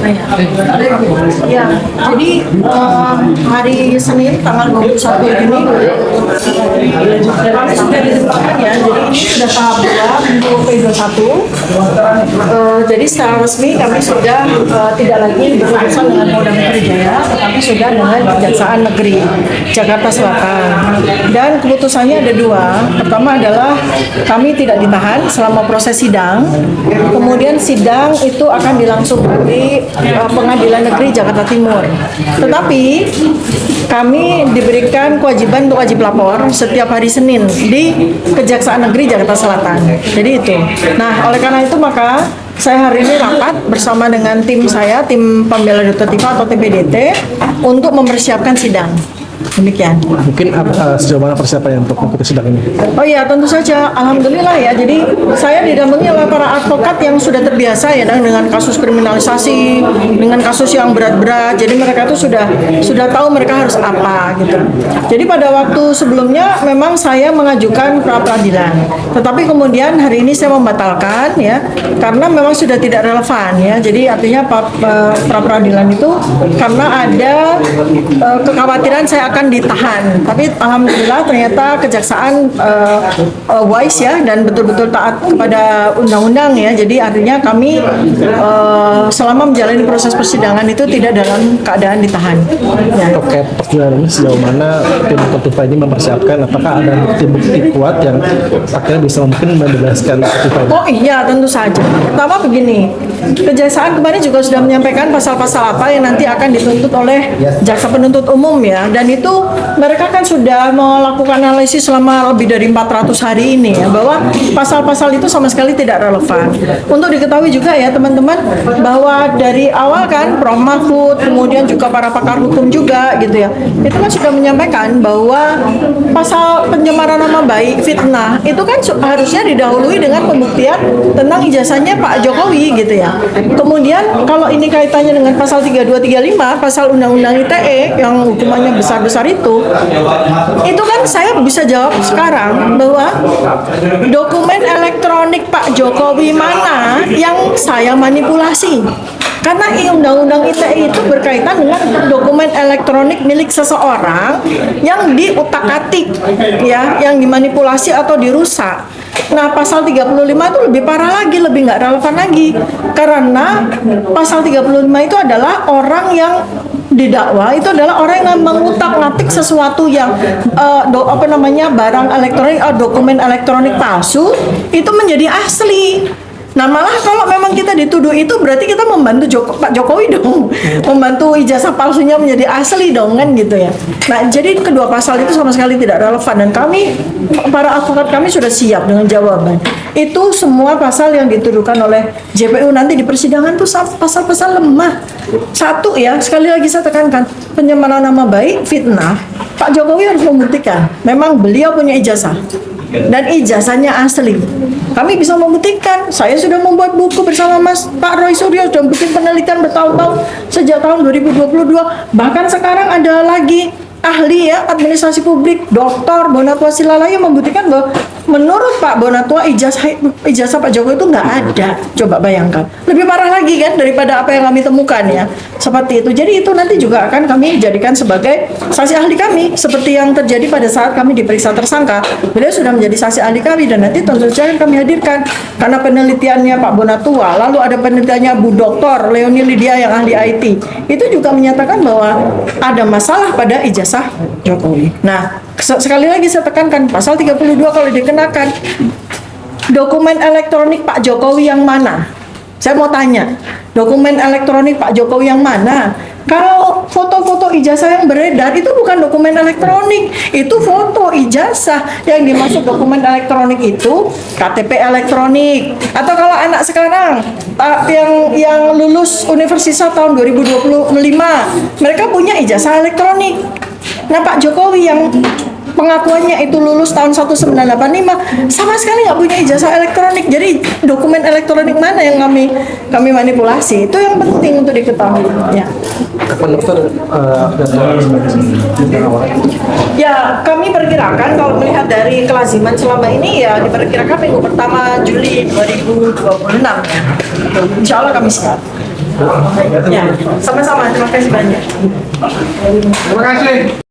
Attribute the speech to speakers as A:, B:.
A: Ya, jadi hari Senin tanggal 21 Juni kami sudah ditetapkan ya, jadi ini sudah tahap 2 untuk P21. Jadi secara resmi kami sudah tidak lagi berurusan dengan Polda Metro Jaya, tetapi sudah dengan Kejaksaan Negeri Jakarta Selatan. Dan keputusannya ada dua. Pertama adalah kami tidak ditahan selama proses sidang. Kemudian sidang itu akan dilangsungkan di Pengadilan Negeri Jakarta Timur. Tetapi kami diberikan kewajiban untuk wajib lapor setiap hari Senin di Kejaksaan Negeri Jakarta Selatan. Jadi itu. Nah, oleh karena itu maka saya hari ini rapat bersama dengan tim saya, tim pembela Dr. Tifa atau TPDT, untuk mempersiapkan sidang. Demikian.
B: Mungkin sejauh mana persiapannya untuk mengikuti sidang ini?
A: Oh iya, tentu saja. Alhamdulillah ya. Jadi saya didampingi oleh para advokat yang sudah terbiasa ya dengan kasus kriminalisasi, dengan kasus yang berat-berat. Jadi mereka itu sudah tahu mereka harus apa gitu. Jadi pada waktu sebelumnya memang saya mengajukan pra peradilan. Tetapi kemudian hari ini saya membatalkan ya karena memang sudah tidak relevan ya. Jadi artinya pra peradilan itu karena ada kekhawatiran saya akan ditahan, tapi alhamdulillah ternyata kejaksaan wise ya dan betul-betul taat kepada undang-undang ya. Jadi artinya kami selama menjalani proses persidangan itu tidak dalam keadaan ditahan. Ya.
B: Oke, persidangan ini sejauh mana tim Tifa ini mempersiapkan? Apakah ada bukti kuat yang akhirnya bisa mungkin membebaskan Tifa ini?
A: Oh iya, tentu saja. Pertama begini, kejaksaan kemarin juga sudah menyampaikan pasal-pasal apa yang nanti akan dituntut oleh jaksa penuntut umum ya, dan itu mereka kan sudah melakukan analisis selama lebih dari 400 hari ini ya, bahwa pasal-pasal itu sama sekali tidak relevan. Untuk diketahui juga ya teman-teman, bahwa dari awal kan Prof. Mahfud, kemudian juga para pakar hukum juga gitu ya, itu kan sudah menyampaikan bahwa pasal pencemaran nama baik, fitnah, itu kan harusnya didahului dengan pembuktian tentang ijazahnya Pak Jokowi gitu ya. Kemudian kalau ini kaitannya dengan pasal 3235, pasal Undang-Undang ITE yang hukumannya besar-besar itu kan saya bisa jawab sekarang bahwa dokumen elektronik Pak Jokowi mana yang saya manipulasi. Karena Undang-Undang ITE itu berkaitan dengan dokumen elektronik milik seseorang yang diutak-atik ya, yang dimanipulasi atau dirusak. Nah, pasal 35 itu lebih parah lagi, lebih nggak relevan lagi. Karena pasal 35 itu adalah orang yang didakwa itu adalah orang yang mengutak-ngatik sesuatu yang barang elektronik atau dokumen elektronik palsu itu menjadi asli. Nah, malah kalau memang kita dituduh itu berarti kita membantu Pak Jokowi dong, membantu ijazah palsunya menjadi asli dong kan gitu ya. Nah, jadi kedua pasal itu sama sekali tidak relevan dan kami, para advokat kami sudah siap dengan jawaban. Itu semua pasal yang dituduhkan oleh JPU nanti di persidangan tuh pasal-pasal lemah. Satu ya, sekali lagi saya tekankan, pencemaran nama baik, fitnah. Pak Jokowi harus membuktikan memang beliau punya ijazah dan ijazahnya asli. Kami bisa membuktikan. Saya sudah membuat buku bersama Pak Roy Suryo, sudah bikin penelitian bertahun-tahun sejak tahun 2022. Bahkan sekarang ada lagi ahli ya administrasi publik Dr. Bonatwa Silalaya membuktikan bahwa menurut Pak Bonatwa ijazah Pak Jokowi itu nggak ada. Coba bayangkan, lebih parah lagi kan daripada apa yang kami temukan ya, seperti itu. Jadi itu nanti juga akan kami jadikan sebagai saksi ahli kami, seperti yang terjadi pada saat kami diperiksa tersangka. Beliau sudah menjadi saksi ahli kami dan nanti tentu saja akan kami hadirkan karena penelitiannya Pak Bonatwa, lalu ada penelitiannya Bu Dr. Leonie Lydia yang ahli IT, itu juga menyatakan bahwa ada masalah pada ijazah Jokowi. Nah, sekali lagi saya tekankan, pasal 32 kalau dikenakan, dokumen elektronik Pak Jokowi yang mana? Saya mau tanya, dokumen elektronik Pak Jokowi yang mana? Kalau foto-foto ijazah yang beredar itu bukan dokumen elektronik, itu foto ijazah. Yang dimaksud dokumen elektronik itu KTP elektronik. Atau kalau anak sekarang yang lulus universitas tahun 2025, mereka punya ijazah elektronik. Nah, Pak Jokowi yang pengakuannya itu lulus tahun 1985 sama sekali nggak punya ijazah elektronik. Jadi dokumen elektronik mana yang kami manipulasi, itu yang penting untuk diketahui ya.
B: Kapan dokter
A: Ya, kami perkirakan kalau melihat dari kelaziman selama ini ya diperkirakan minggu pertama Juli 2026 ya. Insya Allah kami siap. Ya, sama-sama. Terima kasih banyak.
C: Terima kasih.